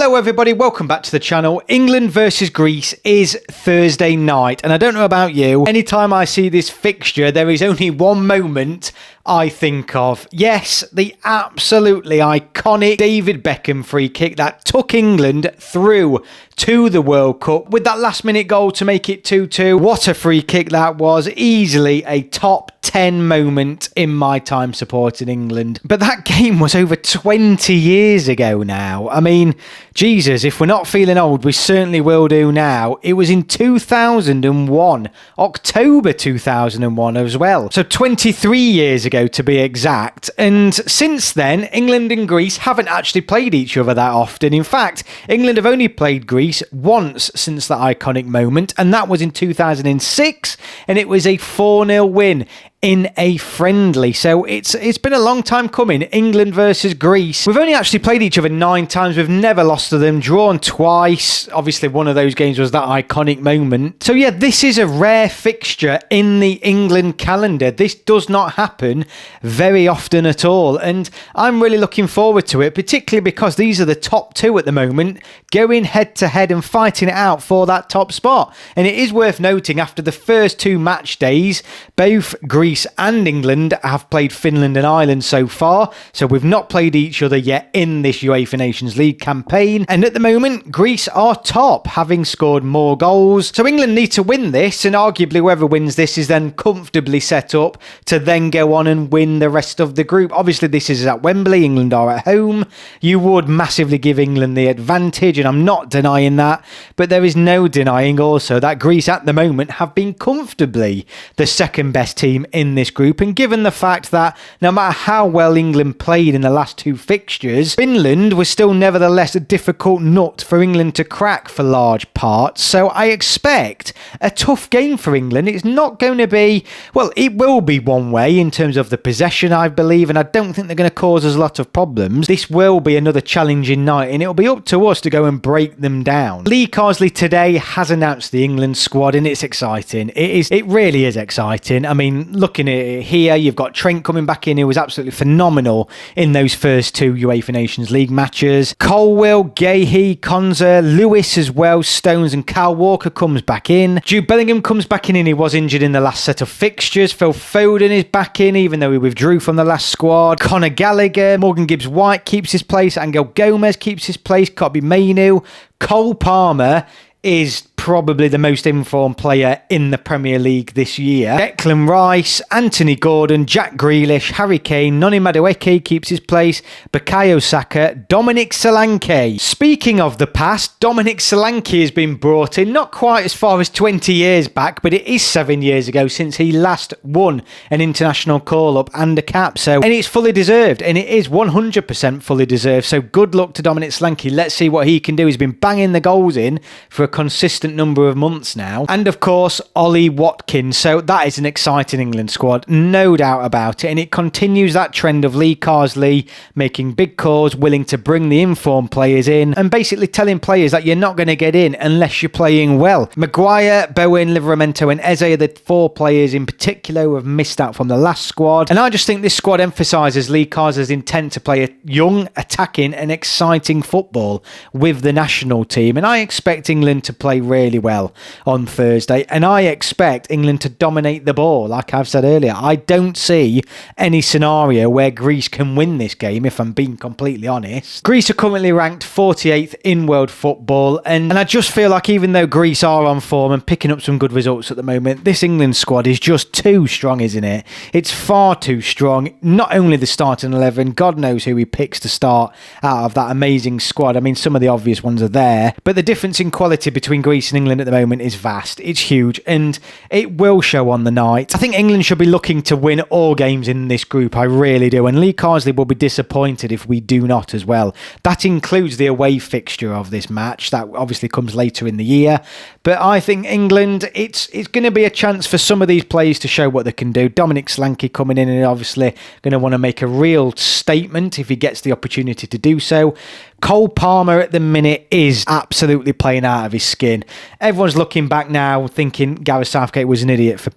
Hello everybody, welcome back to the channel. England versus Greece is Thursday night, and I don't know about you, anytime I see this fixture, there is only one moment I think of. Yes, the absolutely iconic David Beckham free kick that took England through to the World Cup with that last minute goal to make it 2-2. What a free kick that was. Easily a top 10 moment in my time supporting England. But that game was over 20 years ago now. I mean, Jesus, if we're not feeling old, we certainly will do now. It was in 2001, October 2001 as well. So 23 years ago to be exact. And since then, England and Greece haven't actually played each other that often. In fact, England have only played Greece once since that iconic moment, and that was in 2006, and it was a 4-0 win in a friendly. So it's been a long time coming. England versus Greece. We've only actually played each other 9 times. We've never lost to them, drawn twice. Obviously, one of those games was that iconic moment. So yeah, this is a rare fixture in the England calendar. This does not happen very often at all. And I'm really looking forward to it, particularly because these are the top 2 at the moment, going head to head and fighting it out for that top spot. And it is worth noting, after the first 2 match days, both Greece and England have played Finland and Ireland so far, so we've not played each other yet in this UEFA Nations League campaign, and at the moment Greece are top, having scored more goals. So England need to win this, and arguably whoever wins this is then comfortably set up to then go on and win the rest of the group. Obviously this is at Wembley, England are at home. You would massively give England the advantage, and I'm not denying that, but there is no denying also that Greece at the moment have been comfortably the second best team in this group, and given the fact that no matter how well England played in the last 2 fixtures, Finland was still nevertheless a difficult nut for England to crack for large parts. So I expect a tough game for England. It's not going to be, well, it will be one way in terms of the possession, I believe, and I don't think they're going to cause us a lot of problems. This will be another challenging night, and it'll be up to us to go and break them down. Lee Carsley today has announced the England squad, and it's exciting. It really is exciting. I mean, looking at it here, you've got Trent coming back in, who was absolutely phenomenal in those first 2 UEFA Nations League matches. Colwill, Gahey, Konza, Lewis as well, Stones, and Kyle Walker comes back in. Jude Bellingham comes back in, and he was injured in the last set of fixtures. Phil Foden is back in, even though he withdrew from the last squad. Conor Gallagher, Morgan Gibbs-White keeps his place, Angel Gomez keeps his place, Kobbie Mainoo. Cole Palmer is probably the most informed player in the Premier League this year. Declan Rice, Anthony Gordon, Jack Grealish, Harry Kane, Noni Madueke keeps his place, Bukayo Saka, Dominic Solanke. Speaking of the past, Dominic Solanke has been brought in, not quite as far as 20 years back, but it is 7 years ago since he last won an international call-up and a cap. So, and it's fully deserved, and it is 100% fully deserved. So good luck to Dominic Solanke. Let's see what he can do. He's been banging the goals in for a consistent number of months now. And of course, Ollie Watkins. So that is an exciting England squad, no doubt about it. And it continues that trend of Lee Carsley making big calls, willing to bring the informed players in, and basically telling players that you're not going to get in unless you're playing well. Maguire, Bowen, Livramento, and Eze are the 4 players in particular who have missed out from the last squad. And I just think this squad emphasises Lee Carsley's intent to play a young, attacking, and exciting football with the national team. And I expect England to play really well on Thursday, and I expect England to dominate the ball. Like I've said earlier, I don't see any scenario where Greece can win this game, if I'm being completely honest. Greece are currently ranked 48th in world football, and I just feel like even though Greece are on form and picking up some good results at the moment, this England squad is just too strong, isn't it? It's far too strong. Not only the starting 11, God knows who he picks to start out of that amazing squad. I mean, some of the obvious ones are there, but the difference in quality between Greece and England at the moment is vast. It's huge, and it will show on the night. I think England should be looking to win all games in this group. I really do, and Lee Carsley will be disappointed if we do not as well. That includes the away fixture of this match. That obviously comes later in the year, but I think England, it's going to be a chance for some of these players to show what they can do. Dominic Solanke coming in and obviously going to want to make a real statement if he gets the opportunity to do so. Cole Palmer at the minute is absolutely playing out of his skin. Everyone's looking back now thinking Gareth Southgate was an idiot for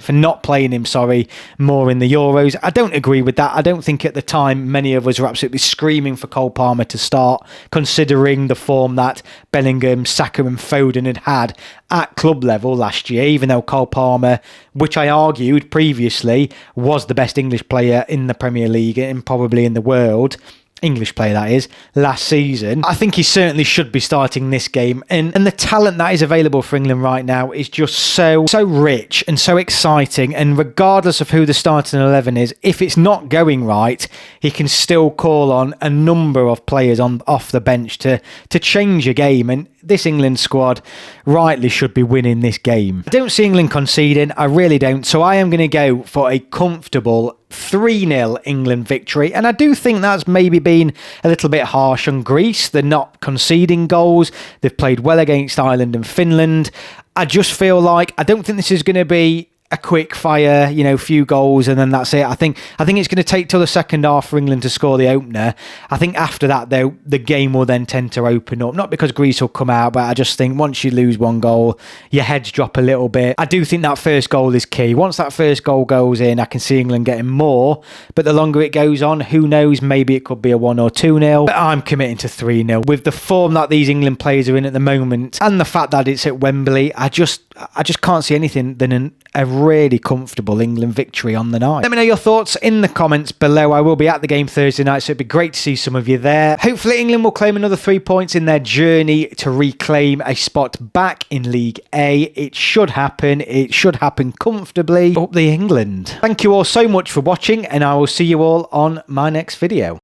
for not playing him, more in the Euros. I don't agree with that. I don't think at the time many of us were absolutely screaming for Cole Palmer to start, considering the form that Bellingham, Saka and Foden had at club level last year, even though Cole Palmer, which I argued previously, was the best English player in the Premier League and probably in the world. English player, that is, last season. I think he certainly should be starting this game. And the talent that is available for England right now is just so rich and so exciting. And regardless of who the starting 11 is, if it's not going right, he can still call on a number of players off the bench to change a game. And this England squad rightly should be winning this game. I don't see England conceding. I really don't. So I am going to go for a comfortable 3-0 England victory. And I do think that's maybe been a little bit harsh on Greece. They're not conceding goals. They've played well against Ireland and Finland. I just feel like I don't think this is going to be a quick fire, few goals and then that's it. I think it's going to take till the second half for England to score the opener. I think after that, though, the game will then tend to open up. Not because Greece will come out, but I just think once you lose one goal, your heads drop a little bit. I do think that first goal is key. Once that first goal goes in, I can see England getting more. But the longer it goes on, who knows? Maybe it could be a 1 or 2-0. But I'm committing to 3-0. With the form that these England players are in at the moment and the fact that it's at Wembley, I just can't see anything than a really comfortable England victory on the night. Let me know your thoughts in the comments below. I will be at the game Thursday night, so it'd be great to see some of you there. Hopefully England will claim another 3 points in their journey to reclaim a spot back in League A. It should happen. It should happen comfortably. Up the England. Thank you all so much for watching, and I will see you all on my next video.